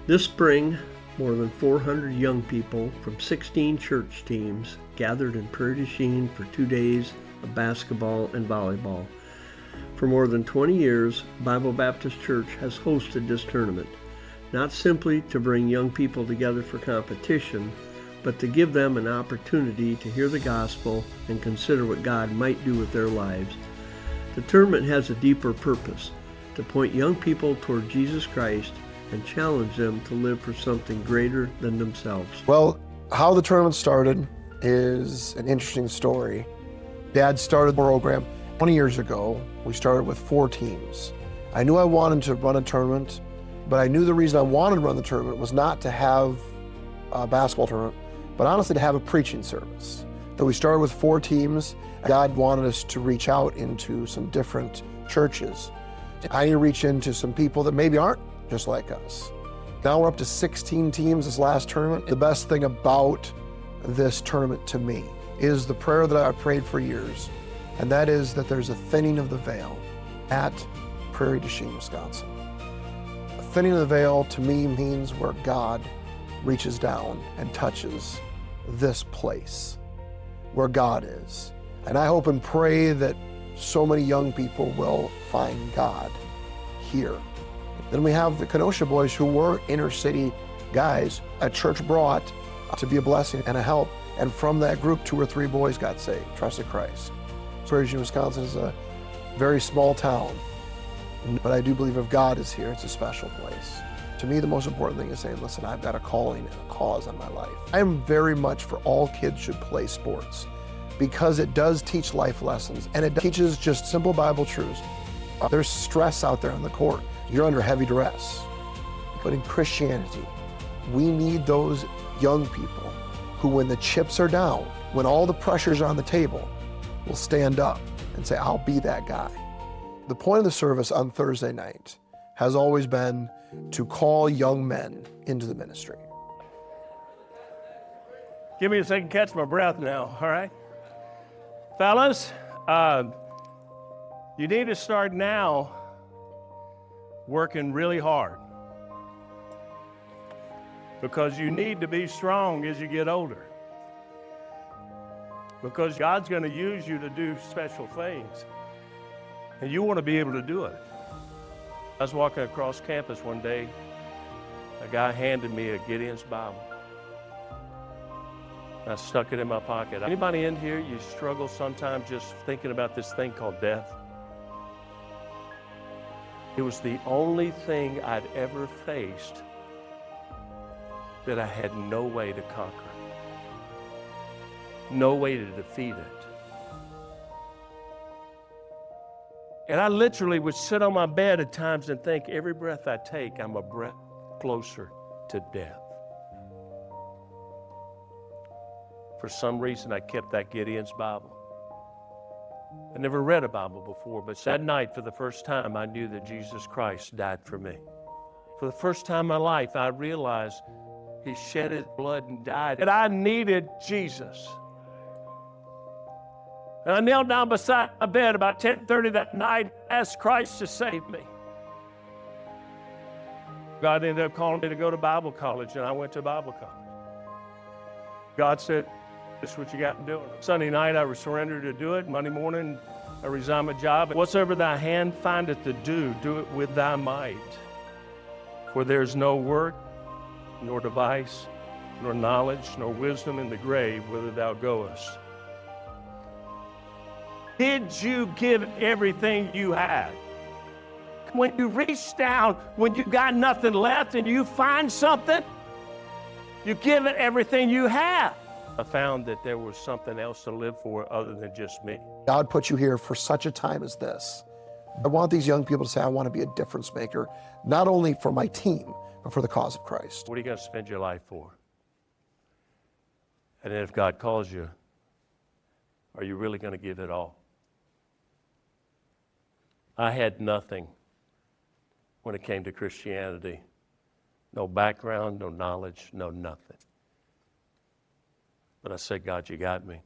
This spring, more than 400 young people from 16 church teams gathered in Prairie du Chien for 2 days of basketball and volleyball. For more than 20 years, Bible Baptist Church has hosted this tournament, not simply to bring young people together for competition, but to give them an opportunity to hear the gospel and consider what God might do with their lives. The tournament has a deeper purpose, to point young people toward Jesus Christ and challenge them to live for something greater than themselves. Well, how the tournament started is an interesting story. Dad started the program 20 years ago. We started with 4 teams. I knew I wanted to run a tournament, but I knew the reason I wanted to run the tournament was not to have a basketball tournament, but honestly to have a preaching service. Though we started with 4 teams, God wanted us to reach out into some different churches. I need to reach into some people that maybe aren't just like us. Now we're up to 16 teams this last tournament. The best thing about this tournament to me is the prayer that I've prayed for years, and that is that there's a thinning of the veil at Prairie du Chien, Wisconsin. A thinning of the veil to me means where God reaches down and touches this place where God is. And I hope and pray that so many young people will find God here. Then we have the Kenosha boys who were inner city guys a church brought to be a blessing and a help. And from that group, 2 or 3 boys got saved, trusted Christ. Prairie du Chien, Wisconsin is a very small town, but I do believe if God is here, it's a special place. To me, the most important thing is saying, listen, I've got a calling and a cause on my life. I am very much for all kids should play sports because it does teach life lessons and it teaches just simple Bible truths. There's stress out there on the court. You're under heavy duress. But in Christianity, we need those young people who, when the chips are down, when all the pressure's on the table, will stand up and say, I'll be that guy. The point of the service on Thursday night has always been to call young men into the ministry. Give me a second to catch my breath now, all right? Fellas, you need to start now working really hard because you need to be strong as you get older because God's going to use you to do special things and you want to be able to do it. I was walking across campus one day, a guy handed me a Gideon's Bible. I stuck it in my pocket. Anybody in here, you struggle sometimes just thinking about this thing called death? It was the only thing I'd ever faced that I had no way to conquer, no way to defeat it. And I literally would sit on my bed at times and think, every breath I take, I'm a breath closer to death. For some reason, I kept that Gideon's Bible. I never read a Bible before, but that night, for the first time, I knew that Jesus Christ died for me. For the first time in my life, I realized He shed His blood and died, and I needed Jesus. And I knelt down beside my bed about 10:30 that night and asked Christ to save me. God ended up calling me to go to Bible college, and I went to Bible college. God said, this is what you got to do. Sunday night, I surrendered to do it. Monday morning, I resigned my job. Whatsoever thy hand findeth to do, do it with thy might. For there's no work, nor device, nor knowledge, nor wisdom in the grave whither thou goest. Did you give everything you had? When you reach down, when you got nothing left and you find something, you give it everything you have. I found that there was something else to live for other than just me. God put you here for such a time as this. I want these young people to say, I want to be a difference maker, not only for my team, but for the cause of Christ. What are you going to spend your life for? And then if God calls you, are you really going to give it all? I had nothing when it came to Christianity. No background, no knowledge, no nothing. But I said, God, you got me.